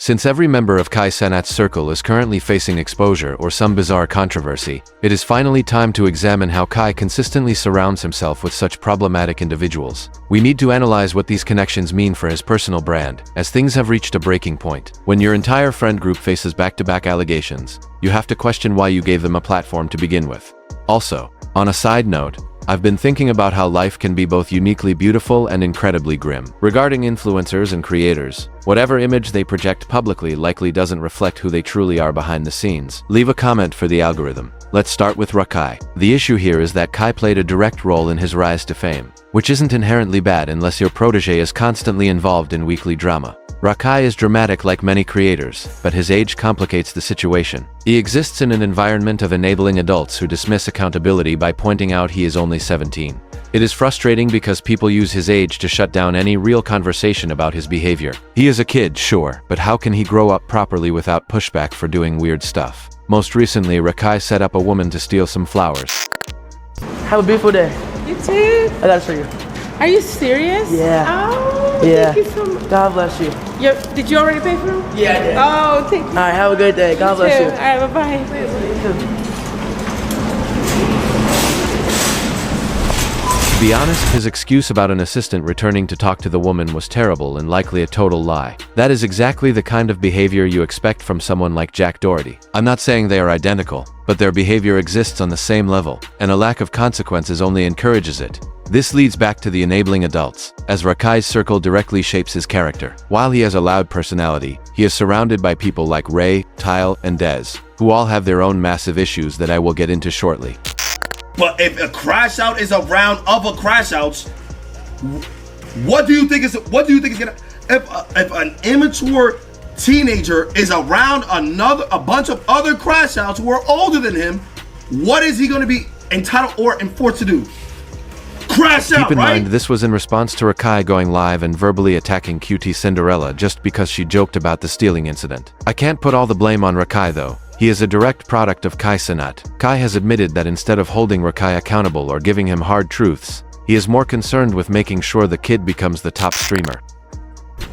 Since every member of Kai Cenat's circle is currently facing exposure or some bizarre controversy, it is finally time to examine how Kai consistently surrounds himself with such problematic individuals. We need to analyze what these connections mean for his personal brand, as things have reached a breaking point. When your entire friend group faces back-to-back allegations, you have to question why you gave them a platform to begin with. Also, on a side note, I've been thinking about how life can be both uniquely beautiful and incredibly grim. Regarding influencers and creators, whatever image they project publicly likely doesn't reflect who they truly are behind the scenes. Leave a comment for the algorithm. Let's start with Rakai. The issue here is that Kai played a direct role in his rise to fame, which isn't inherently bad unless your protege is constantly involved in weekly drama. Rakai is dramatic like many creators, but his age complicates the situation. He exists in an environment of enabling adults who dismiss accountability by pointing out he is only 17. It is frustrating because people use his age to shut down any real conversation about his behavior. He is a kid, sure, but how can he grow up properly without pushback for doing weird stuff? Most recently, Rakai set up a woman to steal some flowers. Have a beautiful day. You too. I gotta show you. Are you serious? Yeah. Oh, Yeah. thank you so much. God bless you. Did you already pay for them? Yeah, I did. Oh, thank you. All right, have a good day. God bless too. you. All right, bye-bye. To be honest, his excuse about an assistant returning to talk to the woman was terrible and likely a total lie. That is exactly the kind of behavior you expect from someone like Jack Doherty. I'm not saying they are identical, but their behavior exists on the same level, and a lack of consequences only encourages it. This leads back to the enabling adults, as Rakai's circle directly shapes his character. While he has a loud personality, he is surrounded by people like Ray, Tile, and Dez, who all have their own massive issues that I will get into shortly. But if a crash out is a round of a crash outs, what do you think is gonna? If an immature teenager is around a bunch of other crash outs who are older than him, what is he gonna be entitled or enforced to do? Crash out, Keep in right? mind, this was in response to Rakai going live and verbally attacking QT Cinderella just because she joked about the stealing incident. I can't put all the blame on Rakai though. He is a direct product of Kai Cenat. Kai has admitted that instead of holding Rakai accountable or giving him hard truths, he is more concerned with making sure the kid becomes the top streamer.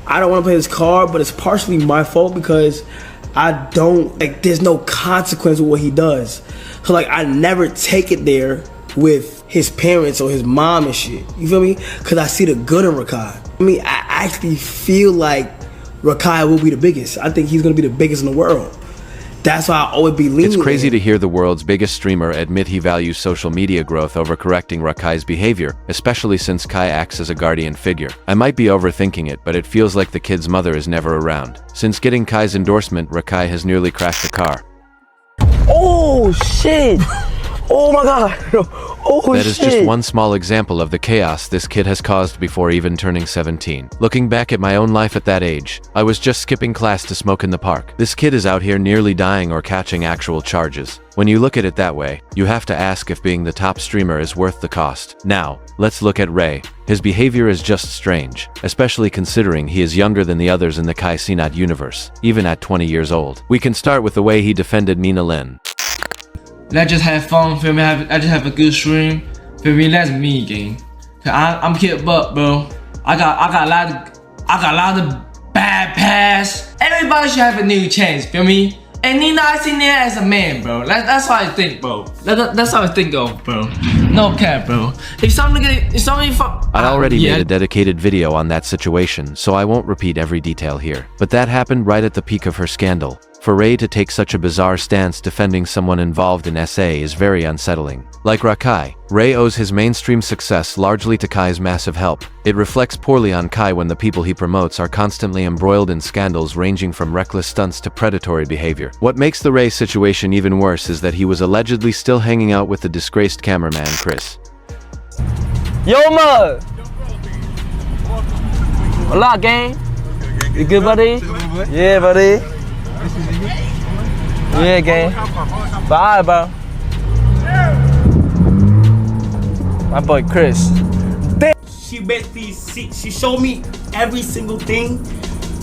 I don't want to play this card, but it's partially my fault because there's no consequence with what he does. So like, I never take it there with his parents or his mom and shit. You feel me? Because I see the good in Rakai. I mean, I actually feel like Rakai will be the biggest. I think he's going to be the biggest in the world. That's why I always be leaning. It's crazy to hear the world's biggest streamer admit he values social media growth over correcting Rakai's behavior, especially since Kai acts as a guardian figure. I might be overthinking it, but it feels like the kid's mother is never around. Since getting Kai's endorsement, Rakai has nearly crashed a car. Oh shit! Oh my god! Oh That is shit! just one small example of the chaos this kid has caused before even turning 17. Looking back at my own life at that age, I was just skipping class to smoke in the park. This kid is out here nearly dying or catching actual charges. When you look at it that way, you have to ask if being the top streamer is worth the cost. Now, let's look at Ray. His behavior is just strange, especially considering he is younger than the others in the Kai Cenat universe, even at 20 years old. We can start with the way he defended Mina Lin. Let's just have fun, feel me? I just have a good stream, feel me? That's me, gang. Cause I'm Kid Buck, bro. I got a lot of bad past. Everybody should have a new chance, feel me? And Nina, I seen that as a man, bro. That's how I think, bro. That's how I think of, bro. No cap, bro. If somebody I already made a dedicated video on that situation, so I won't repeat every detail here. But that happened right at the peak of her scandal. For Ray to take such a bizarre stance defending someone involved in SA is very unsettling. Like Rakai, Ray owes his mainstream success largely to Kai's massive help. It reflects poorly on Kai when the people he promotes are constantly embroiled in scandals ranging from reckless stunts to predatory behavior. What makes the Ray situation even worse is that he was allegedly still hanging out with the disgraced cameraman Chris. Yo, mud! A lot, gang. You good, buddy? Yeah, buddy. Yeah, gang. Bye, bro. My boy Chris. She basically she showed me every single thing.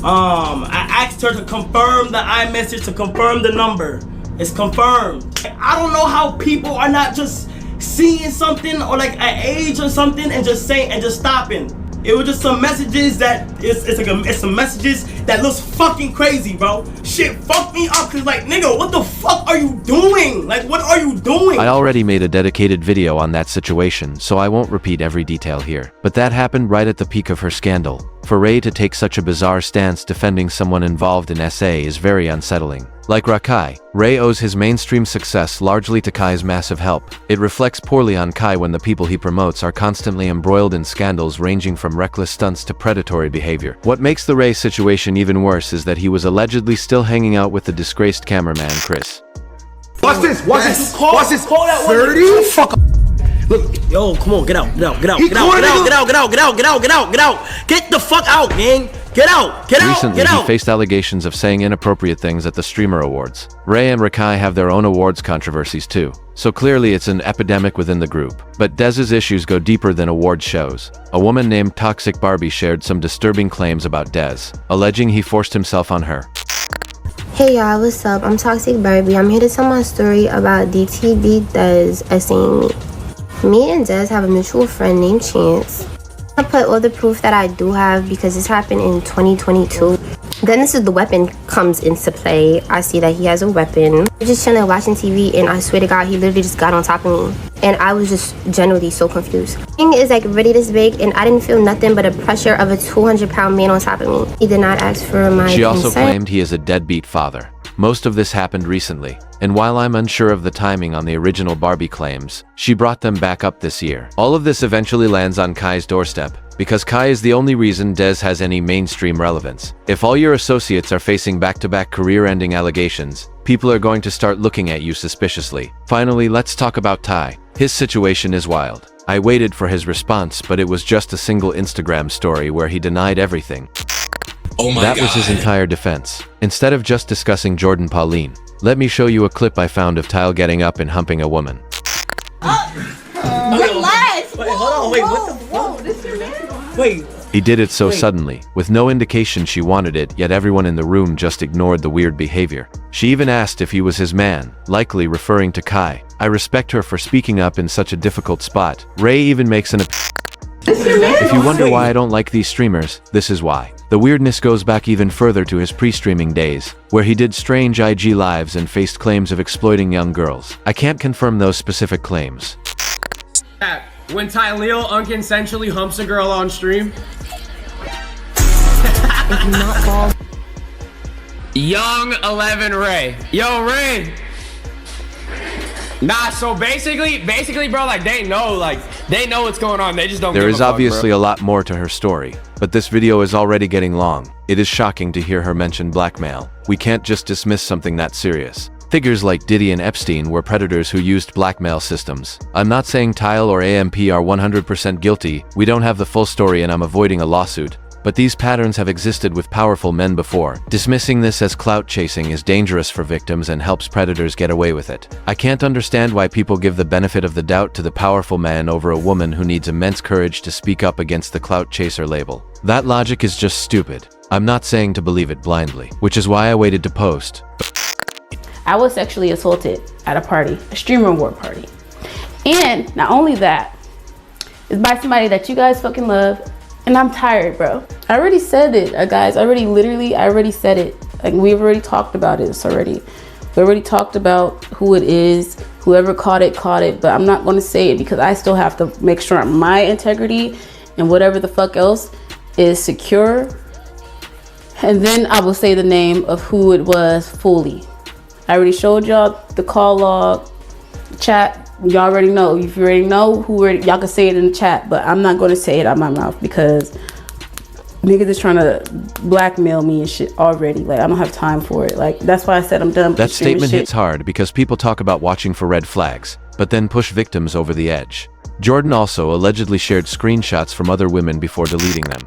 I asked her to confirm the iMessage, to confirm the number. It's confirmed. I don't know how people are not just seeing something or like an age or something and just saying and just stopping. It was just some messages that it's some messages that looks fucking crazy, bro. Shit fucked me up, cause like, nigga, what the fuck are you doing? Like, what are you doing? I already made a dedicated video on that situation, so I won't repeat every detail here. But that happened right at the peak of her scandal. For Ray to take such a bizarre stance defending someone involved in SA is very unsettling. Like Rakai, Ray owes his mainstream success largely to Kai's massive help. It reflects poorly on Kai when the people he promotes are constantly embroiled in scandals ranging from reckless stunts to predatory behavior. What makes the Ray situation even worse is that he was allegedly still hanging out with the disgraced cameraman Chris. Watch this. Watch this. Watch this. Call that one. 30. Fuck. Look. Yo, come on, get out. Get the fuck out, gang. Get out. Recently, he faced allegations of saying inappropriate things at the Streamer Awards. Ray and Rakai have their own awards controversies too, so clearly it's an epidemic within the group. But Dez's issues go deeper than award shows. A woman named Toxic Barbie shared some disturbing claims about Dez, alleging he forced himself on her. Hey y'all, what's up? I'm Toxic Barbie. I'm here to tell my story about DTB Dez essaying me. Me and Dez have a mutual friend named Chance. I put all the proof that I do have because this happened in 2022. Then this is the weapon comes into play. I see that he has a weapon. We're just chilling watching TV and I swear to God, he literally just got on top of me. And I was just generally so confused. The thing is like really this big and I didn't feel nothing but a pressure of a 200-pound man on top of me. He did not ask for my consent. She also claimed he is a deadbeat father. Most of this happened recently, and while I'm unsure of the timing on the original Barbie claims, she brought them back up this year. All of this eventually lands on Kai's doorstep, because Kai is the only reason Dez has any mainstream relevance. If all your associates are facing back-to-back career-ending allegations, people are going to start looking at you suspiciously. Finally, let's talk about Ty. His situation is wild. I waited for his response, but it was just a single Instagram story where he denied everything. Oh my That God. was his entire defense. Instead of just discussing Jordan Pauline, let me show you a clip I found of Tyle getting up and humping a woman. Relax. Wait, hold on. Wait, what the Whoa, this your man? Wait. He did it so suddenly, with no indication she wanted it, yet everyone in the room just ignored the weird behavior. She even asked if he was his man, likely referring to Kai. I respect her for speaking up in such a difficult spot. Ray even makes an If you wonder why I don't like these streamers, this is why. The weirdness goes back even further to his pre-streaming days, where he did strange IG lives and faced claims of exploiting young girls. I can't confirm those specific claims. When Tyleo unconsensually humps a girl on stream. Young 11 Ray. Yo, Ray. Nah, so basically, bro, like they know what's going on. They just don't. There give is a fuck, obviously bro. a lot more to her story, but this video is already getting long. It is shocking to hear her mention blackmail. We can't just dismiss something that serious. Figures like Diddy and Epstein were predators who used blackmail systems. I'm not saying Tyle or AMP are 100% guilty. We don't have the full story and I'm avoiding a lawsuit. But these patterns have existed with powerful men before. Dismissing this as clout chasing is dangerous for victims and helps predators get away with it. I can't understand why people give the benefit of the doubt to the powerful man over a woman who needs immense courage to speak up against the clout chaser label. That logic is just stupid. I'm not saying to believe it blindly, which is why I waited to post. I was sexually assaulted at a party, a streamer award party. And not only that, it's by somebody that you guys fucking love. And I'm tired, bro. I already said it, guys. I already said it. Like, we've already talked about this already. We already talked about who it is. Whoever caught it, but I'm not gonna say it because I still have to make sure my integrity and whatever the fuck else is secure. And then I will say the name of who it was fully. I already showed y'all the call log, chat. Y'all already know. If you already know who, y'all can say it in the chat, but I'm not going to say it out my mouth because niggas is trying to blackmail me and shit already. Like, I don't have time for it. Like, that's why I said I'm done. That statement hits hard because people talk about watching for red flags, but then push victims over the edge. Jordan also allegedly shared screenshots from other women before deleting them.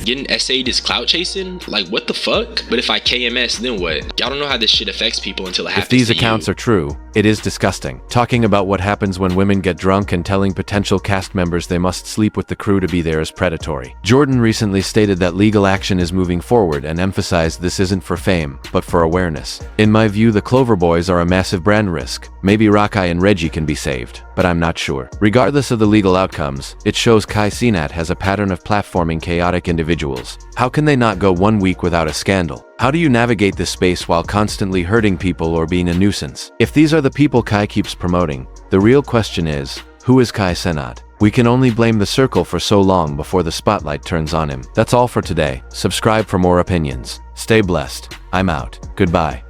Getting essayed is clout chasing? Like, what the fuck? But if I KMS, then what? Y'all don't know how this shit affects people until it happens If these to accounts you. are true, It is disgusting. Talking about what happens when women get drunk and telling potential cast members they must sleep with the crew to be there is predatory. Jordan recently stated that legal action is moving forward and emphasized this isn't for fame, but for awareness. In my view, the Clover Boys are a massive brand risk. Maybe Rakai and Reggie can be saved, but I'm not sure. Regardless of the legal outcomes, it shows Kai Cenat has a pattern of platforming chaotic individuals. How can they not go 1 week without a scandal? How do you navigate this space while constantly hurting people or being a nuisance? If these are the people Kai keeps promoting, the real question is, who is Kai Cenat? We can only blame the circle for so long before the spotlight turns on him. That's all for today. Subscribe for more opinions. Stay blessed. I'm out. Goodbye.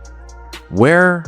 Where?